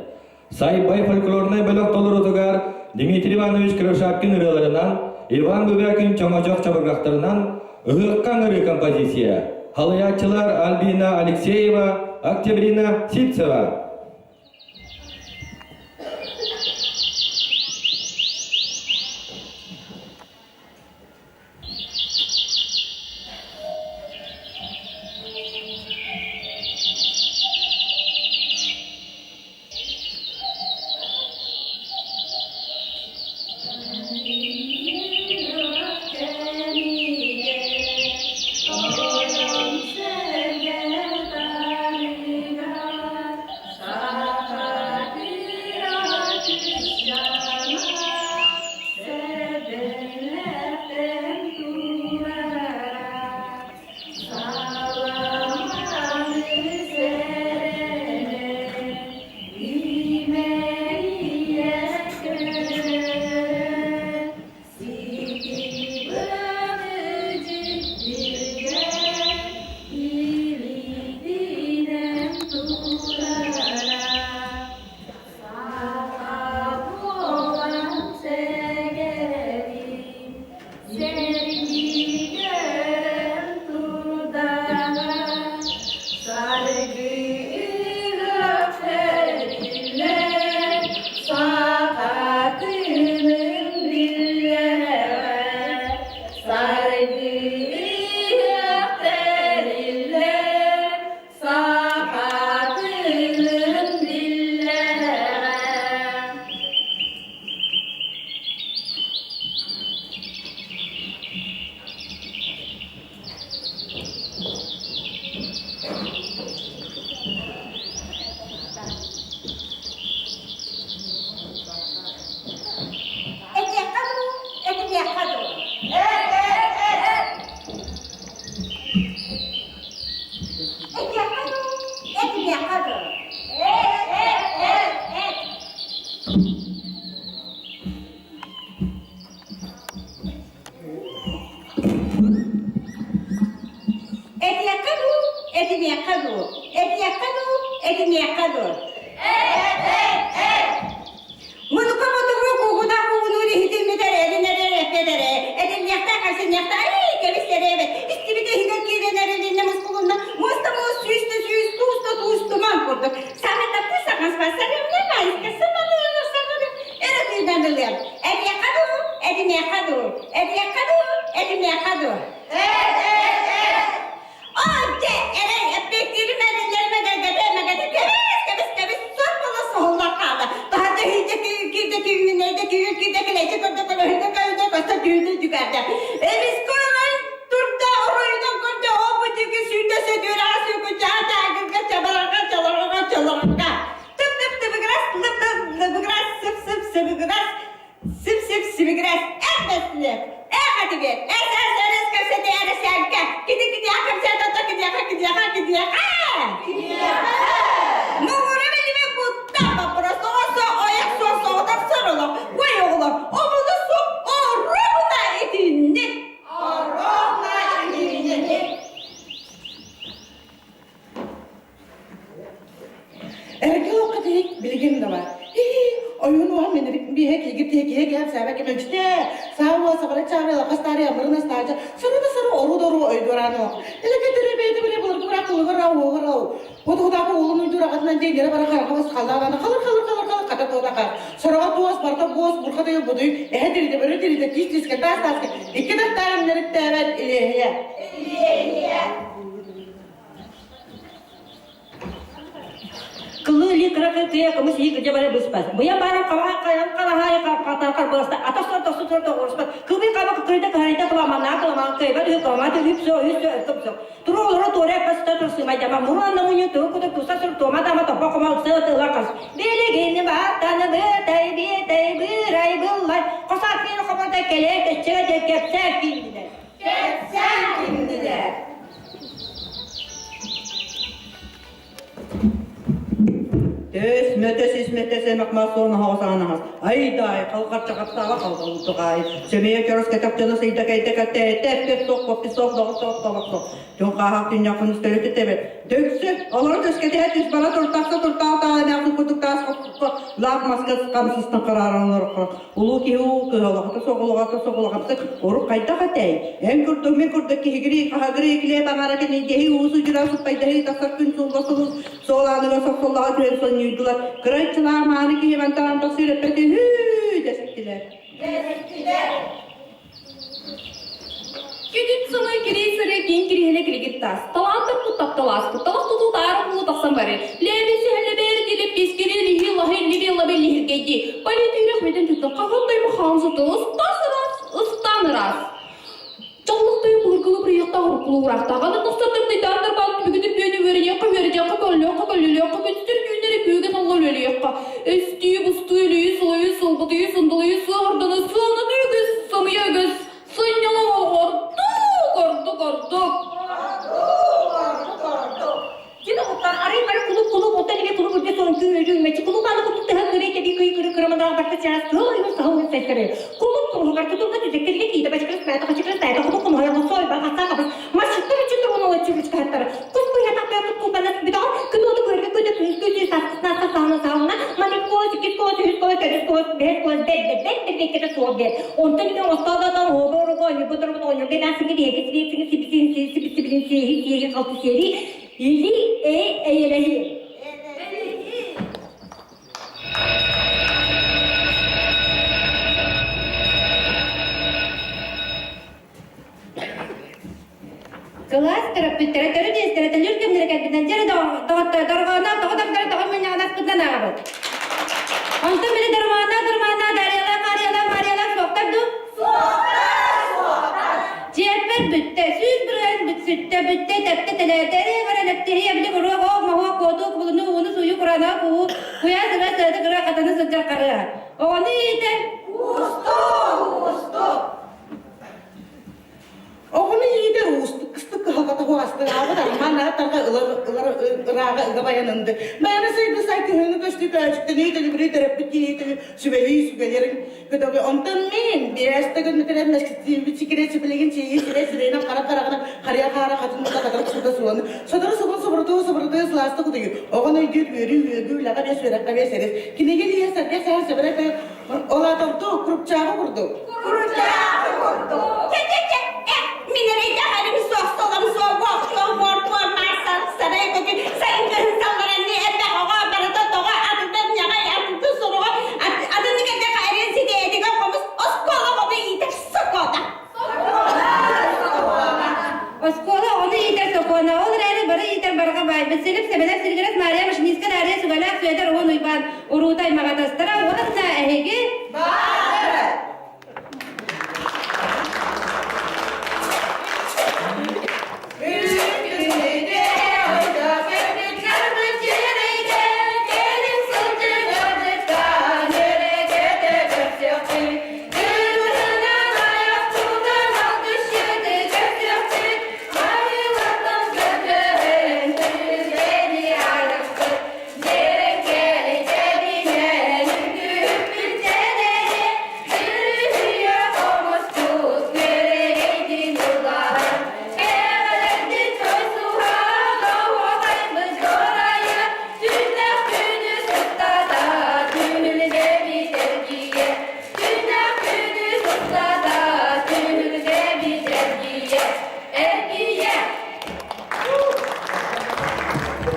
[SPEAKER 2] Say-bay folkloruna bölük dolur otugar Dmitri Ivanovich Krashavkin ırılarından Ivan Bubyakin çamacak çabırgaklarından ıhıkkan ırı kompozisiya. Halayatçılar Albina Alexeyeva, Oktyabrina Sitseva.
[SPEAKER 9] yakadu. Bunu kapatıyor kuğuda kuğunu hitimler edinler epedere. Edin yakta karşın yakta ay kebislere evet. İstimi de higar kirenler edinle muskulunda. Musta mus süste tustu man kurduk. Samet taptı sakans basar evler mayıs kısım alıyor sakın. Era birden biliyor. Edin yakadu. Önce beklerim ellerime de kebis sormalı soğullar kaldı. Daha da hirdeki ülkedeki neyse kurdukları hürdeki kosta düğünü çıkardı. Biz korulan turda orayla kurdu o bu tükü sürde södüyor asıyor kucağı takırga çabalarga çalarga. Tıp sıbıgras etmesini. Hadi bir. Esersenes kasete eresenke. Gidi yakam sen de gidi yaka. Numara belime bu tapa burası olsa ayak soğusa odak sarılım. Vay oğlum. O bunu su o ruhuna edinli.
[SPEAKER 10] Erkek o kadar bilgim de var. Oyun var mı? Bir hek gel sabah ki işte sağ sabah çağırıyorlar pastane yapırına stajı. Sonra da sonra oru oyduranı. Ele getirip beyde bile bulur bırak olur. O da oğlum uydurağından dengere bara kalkamaz kaldı. Kalır kadar toda kal. Sonra tuğas barda boz burkada yok buduy. Diri de tiz ke tas. İki de tarımları tevet ilahiye.
[SPEAKER 3] Kılıli kırak kıya kamış iyi gece bare buspas. Buya bara kalahaya katar basta. Atas urspas. Kıbi kaba kırda karita kılamam kıy bare kılamam hüpso. Turu olur tore pasta tursu macama muran namunyu tu kuda kusa sur tomata mata pakoma usa telakas. Bele geni batana betay biray bullay. Kosar bir kabarda kele keçere kepser kimdiler.
[SPEAKER 10] İsmet'e makmas sonra havasana. Ay day kalkar çakaptala kaldı gay. Semeye körüs ketapçana sayda kayda tep sok. Çok kahak dünya konusu tebet. Döksü olur döskete et bana turtaksa ta ne kurduk tas lak maskas kamsızdan kararlanır. Ulu ki hu kıhalaktı sokulakta orup kayda katay. En kurduk ki higri kahagri kile bangara ki nehi usu jurası paydahi tasak gün solanı ve sokullaha tüyelson yuydular. Kırayçılar mani ki hemen taran sürepeti desektiler.
[SPEAKER 6] Gidip sana gireysere hele git tas. Talantır tutap talas. Talas tutu tarım bunu tasam bari. Levisi hele beri dilip biskiri lihi lahir belli hirgeci. Bali tüyrek meden tutun. Kahatay mı hamzıtı ıstanıras. Çallıktayım hırkılı bir yakta hırkılı uğrakta. Kanı kıstırdır didandır balık mügüdüp beni verin yakka göstür günleri büyüge sallar öyle yakka. Estiyi bustuyluyu sılıyı sılgıdıyı sındılıyı sığırdını sığını göz samıya göz. Sınyalı gorduk.
[SPEAKER 3] Yine otlar arayıp kuluk otel gibi kuluk bir son tüyümeçi kuluk alıp kuluk daha kırık kedi kırmadan başka çaresi sığır sağır sesleri kuluk var tutup da tezekleri ki de başka sayda kuluk konu hayatı soy bak hasta kapı maçlar için de onu açıp çıkartır kuluk yatak yapıp kullanıp bir daha kınodu görüp gözü sağına manik koz bekle soğuk der ondan bir ostadan oboru bu tarafta oynuyor gelen singi diye sipilin kaltı seri İli eğleyi.
[SPEAKER 1] Kelas terapeutere destere telur ke mereka kita jadi darwana menyana kita nak. Untuk mere darwana Mariela sokta du. Cepet bitte süz bilen bitte tepte teletere vereletleri yaptı kuru o mahu kodu bunu onu suyu kurana kuya sıra kıra kadını sıcak karı. O ne iyiydi? Ustu.
[SPEAKER 10] Onu iyidir ustu. Kıstık kahakata huastı. Ağabey mana tarka raga bayanındı. Bana saydı saydı hını göstü kaçtı. Neydi bir terapiti sübelilerin. Kadar ondan men biraz da gönderdiler. Sikire sübelin şeyi sirena kara
[SPEAKER 11] хария хара хатында катар суда суан содор соборто сласта кутуги огоно идет үрү лага бес верак бес эрес кинеге дия сарга сар себрек ола торто крупчага бурду
[SPEAKER 9] Minерейте харим соқсолам соғоқ шоғор марсар сарай көке сайын салларан не эрбе қоға барыта тоға атыдан яға атыды соруға атыны кәде қайрен сиде едігі қомыз оскола оны итек соқода
[SPEAKER 3] Оскола оны итер сокона, ол рәлі бары итер барға бай. Бісіліп себелеп сілгірес Мария Машинисқа дәрі суғалақ сөйдер оғын ұйбан ұруытай мағатастыра, оғынна әйге?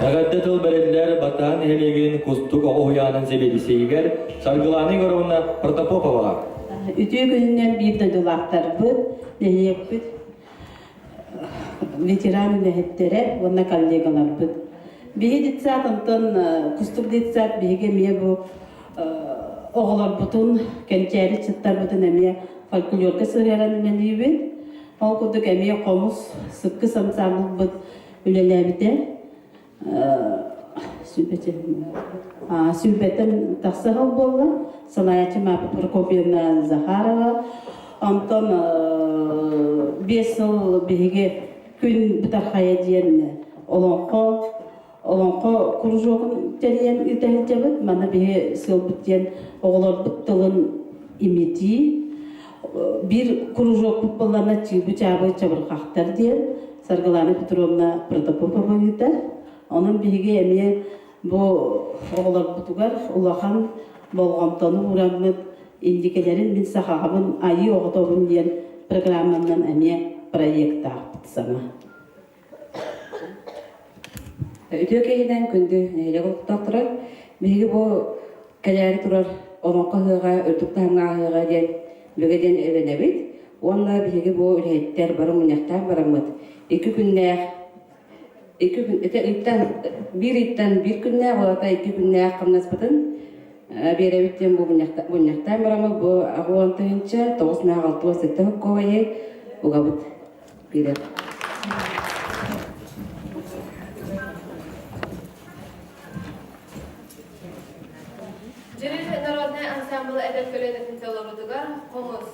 [SPEAKER 2] Агадда тыл берелдер батан элеген кустук оғуянын себебисейгер саргыланы көрөмүнө Протопопова.
[SPEAKER 12] Ütü gününden bir de dolaktar bu, nehiyek bu, veteran nehettere, ona kollegalar bu. Bihi ditsat ondan, kustuk ditsat, bihi gemiye bu, oğlar butun, kenkeri çıttar butun emiye folklorka sığıran meni bu. O kuduk emiye komus, sıkkı samsamlık bu, ülelebide. Sübbetin taksahal bolla, Salayatçı Mapı Prokopyevna Zaharova, ondan 5 yıl bihige gün butarhaya diyen olanqa kurujoğun teriyen ültehecebet, mana bihe sılbıt diyen oğlar bıttılın imiti, bir kurujoğ kutballarına çiğbu çabı çabır kaktar diyen, Sargılani Petrovna Protopopova gider. Onun bihige emiye bu oğlar butugar, ulahan bolğamtonu uğramıd, indikelerin bin sahağımın ayı oğutobun diyen programından emiye proyekt tağıptı sana.
[SPEAKER 3] Ütөкейден күнді елегіл құтақтырар, бейгі бұл кәләрі тұрар оңқы ғыға, үрдікті хаңға ғыға ден бөгеден өленебет. Онна бейгі бұл үләйттер бары мұняқтар барамыд. 2 күннәқ, bir itten bir күннәқ, олата 2 күннәқ қымнас бұтын. Беребіттен бұл мұняқтар барамыд. Бұл ағуан түйінші 9-6 өсікті көйе ұға бұд. Береп.
[SPEAKER 1] Жирил народный ансамбль эдеп көлөнетін телорудугар комуз.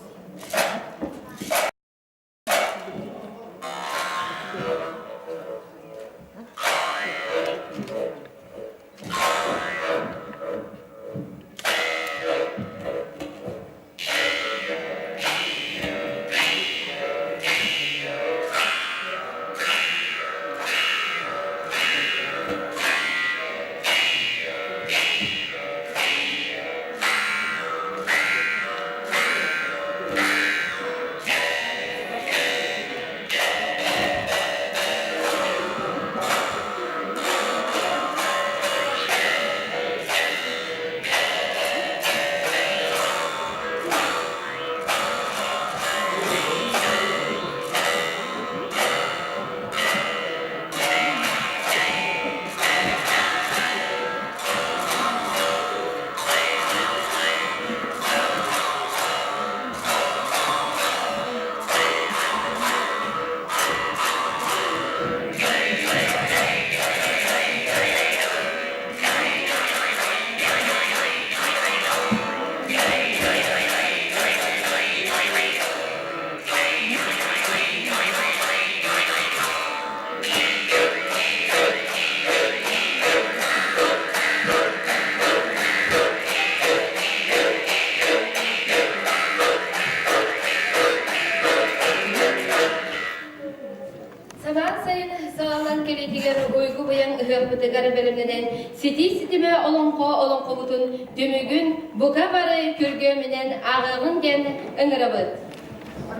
[SPEAKER 1] Саңан сайын сағалан келетігер ойгу бұян ұғырпытығар бәрімден сити-ситіме олонқо бұтын дүмігін бұқа бары көргөмінен ағығын ген ұңырабыд.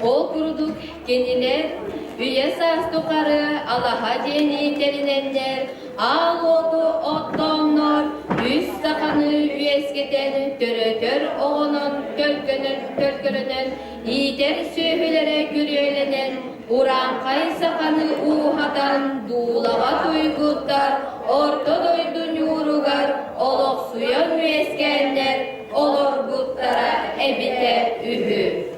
[SPEAKER 1] Ол күрудuk кенилер, үйе састуқары Аллаха дени териненнер, ал оду оттоннор, үс сақаны үйескетен төрөтөр оғынын төлкөрөнөн, итер сөйгілері күрөйленен, уран қай сақаны ухатан дулаға туйгуттар, орто дойдун юругар, олық суян үйескеннер, олор буттара эбите үхү.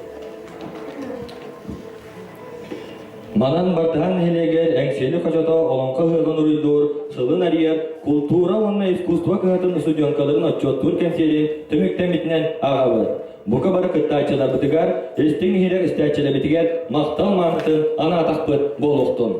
[SPEAKER 2] Манан бартахан хелегер әңсели қажата олонқа ғырғын үрілдор, сылын әрияр, культура онна искусства кығатын студенкаларын отчеттур кәмсели түміктен бітінен ағабыр. Бұқа бары күттайчылар бұтығар, істің хирек істәйчілі бітігер мақтал маңытын ана атақпыт болуқтын.